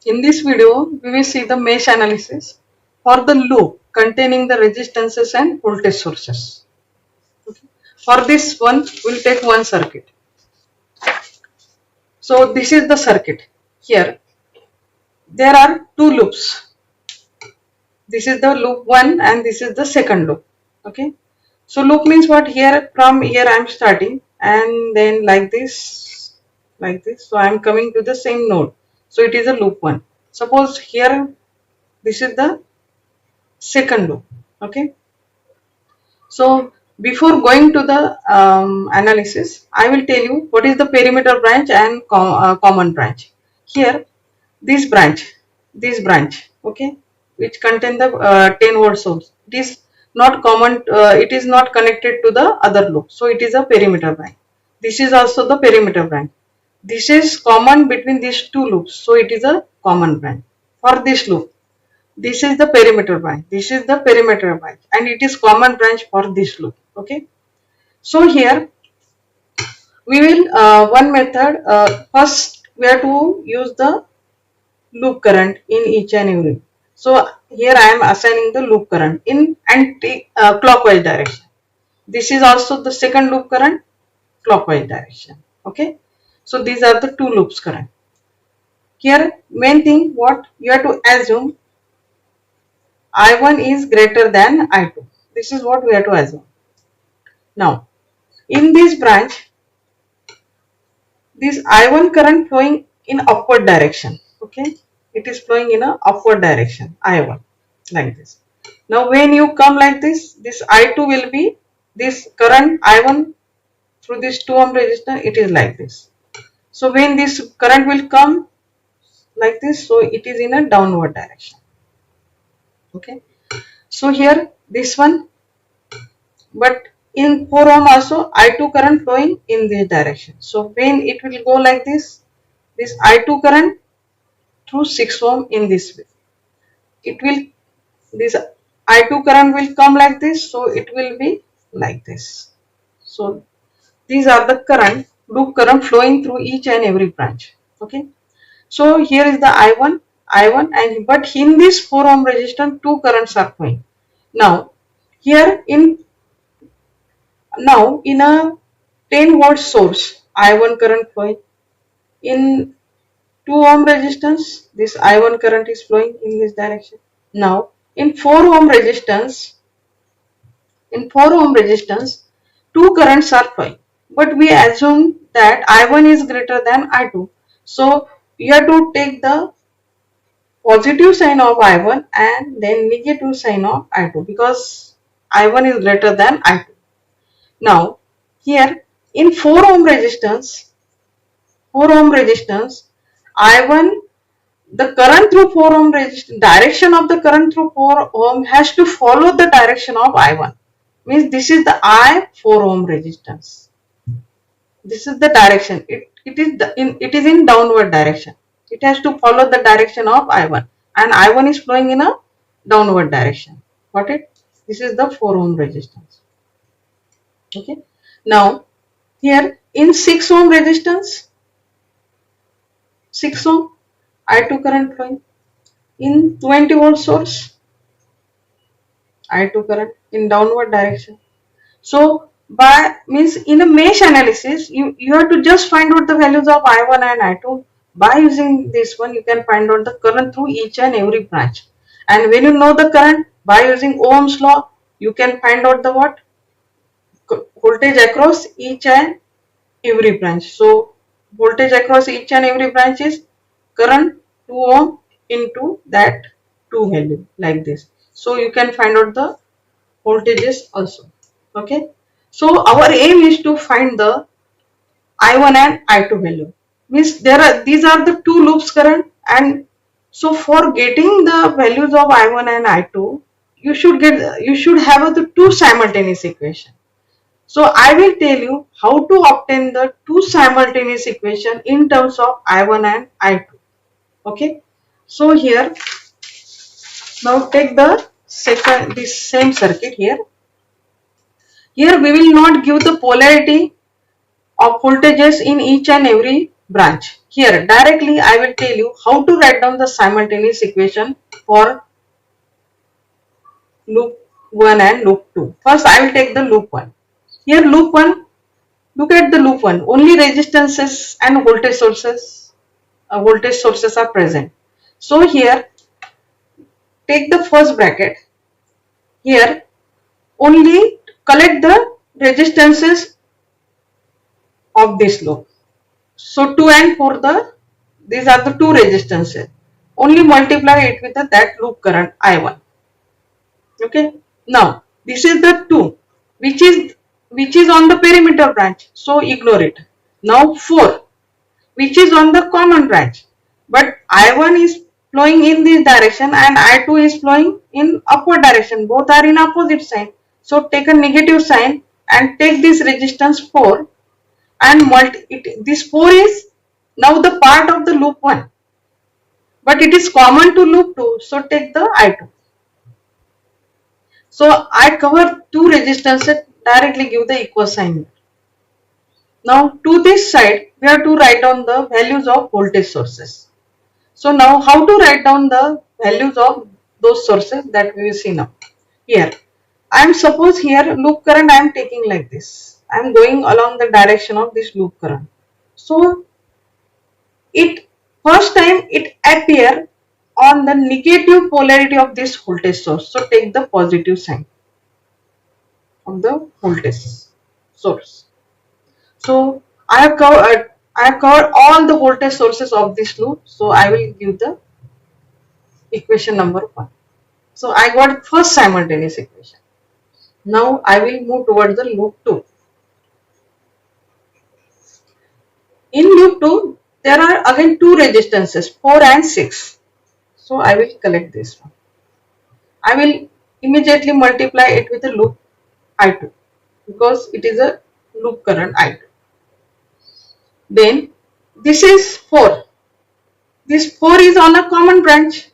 In this video, we will see the mesh analysis for the loop containing the resistances and voltage sources. Okay. For this one, we'll take one circuit. So this is the circuit. Here, there are two loops. This is the loop 1 and this is the second loop. Okay. So loop means what? Here, from here I am starting and then like this. So I am coming to the same node. So it is a loop 1. Suppose here this is the second loop. Okay. So before going to the analysis, I will tell you what is the perimeter branch and common branch. Here, this branch, okay, which contain the 10 volt source. It is not common. It is not connected to the other loop, so it is a perimeter branch. This is also the perimeter branch. This is common between these two loops, so it is a common branch. For this loop, this is the perimeter branch. This is the perimeter branch, and it is common branch for this loop. Okay. So here we will one method. First, we have to use the loop current in each and every. So here I am assigning the loop current in clockwise direction. This is also the second loop current, clockwise direction. Okay. So these are the two loops current. Here main thing what you have to assume I1 is greater than I2. This is what we have to assume. Now, in this branch, this I1 current flowing in upward direction. Okay, it is flowing in a upward direction. I1 like this. Now, when you come like this I2 will be this current I1 through this 2 ohm resistor. It is like this. So when this current will come like this, so it is in a downward direction. Okay. So here this one, but in 4 ohm also I2 current flowing in this direction. So when it will go like this I2 current through 6 ohm in this way. This I2 current will come like this, so it will be like this. So these are the loop current flowing through each and every branch. Okay. So here is the I1, and but in this 4 ohm resistance, two currents are flowing. Now here in a 10 volt source, I1 current flowing. In 2 ohm resistance, this I1 current is flowing in this direction. Now in 4 ohm resistance, two currents are flowing. But we assume that I1 is greater than I2. So you have to take the positive sign of I1 and then negative sign of I2 because I1 is greater than I2. Now here in 4 ohm resistance, I1, the current through 4 ohm resistance, direction of the current through 4 ohm has to follow the direction of I1. Means this is the I 4 ohm resistance. This is the direction. It is in downward direction. It has to follow the direction of I1, and I1 is flowing in a downward direction. Got it? This is the 4 ohm resistance. Okay. Now here in 6 ohm resistance, 6 ohm I2 current flowing. In 20 volt source, I2 current in downward direction. So means in a mesh analysis, you have to just find out the values of I1 and I2. By using this one, you can find out the current through each and every branch. And when you know the current, by using Ohm's law, you can find out the what? Voltage across each and every branch. So voltage across each and every branch is current 2 ohm into that 2 value like this. So you can find out the voltages also. Okay. So our aim is to find the I1 and I2 value. Means these are the two loops current, and so for getting the values of I1 and I2, you should have the two simultaneous equation. So I will tell you how to obtain the two simultaneous equation in terms of I1 and I2. Okay. So here now take this same circuit here. Here we will not give the polarity of voltages in each and every branch. here directly I will tell you how to write down the simultaneous equation for loop 1 and loop 2. First I will take the loop 1. Here loop 1, look at the loop 1, only resistances and voltage sources are present. So here take the first bracket, here only collect the resistances of this loop. So 2 and 4, these are the two resistances. Only multiply it with that loop current I1. Okay. Now this is the 2 which is on the perimeter branch. So ignore it. Now 4 which is on the common branch. But I1 is flowing in this direction and I2 is flowing in upward direction. Both are in opposite sign. So take a negative sign and take this resistance 4 and this 4 is now the part of the loop 1, but it is common to loop 2, so take the I2. So I cover two resistances, directly give the equal sign. Now to this side we have to write down the values of voltage sources. So now how to write down the values of those sources, that we will see now. Here I am, suppose here loop current I am taking like this. I am going along the direction of this loop current. So it first time it appear on the negative polarity of this voltage source. So take the positive sign of the voltage source. So I have covered all the voltage sources of this loop. So I will give the equation number 1. So I got first simultaneous equation. Now I will move towards the loop 2. In loop 2 there are again two resistances 4 and 6. So I will collect this one. I will immediately multiply it with the loop I2 because it is a loop current I2. Then this is 4. This 4 is on a common branch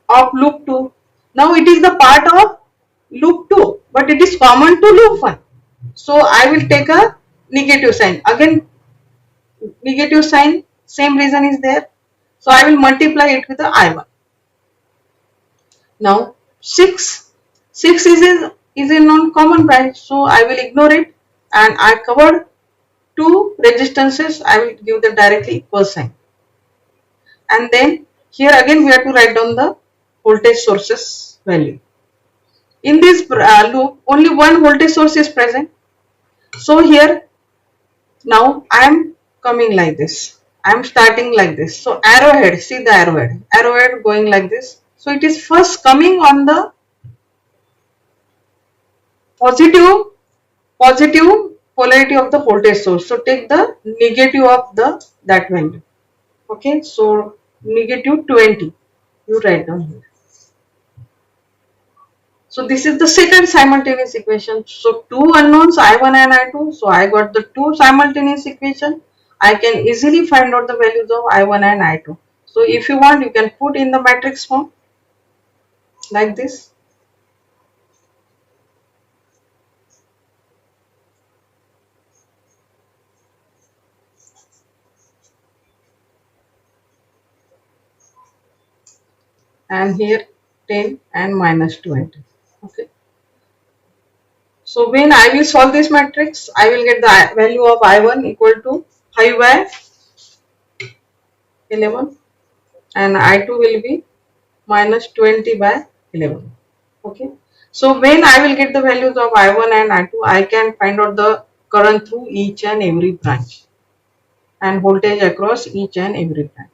of loop 2. Now it is the part of loop 2, but it is common to loop 1. So I will take a negative sign. Again negative sign, same reason is there. So I will multiply it with the I1. Now 6 is in non-common branch, so I will ignore it and I covered two resistances. I will give the directly equal sign. And then here again we have to write down the voltage sources value. In this loop only one voltage source is present. So here now I am coming like this. I am starting like this. So arrowhead, see the arrowhead going like this. So it is first coming on the positive polarity of the voltage source. So take the negative of that value. Okay, so negative 20. You write down here. So this is the second simultaneous equation. So two unknowns I1 and I2. So I got the two simultaneous equation. I can easily find out the values of I1 and I2. So if you want, you can put in the matrix form like this. And here 10 and minus 20. Okay. So when I will solve this matrix, I will get the value of I1 equal to 5 by 11 and I2 will be minus 20 by 11. Okay. So when I will get the values of I1 and I2, I can find out the current through each and every branch and voltage across each and every branch.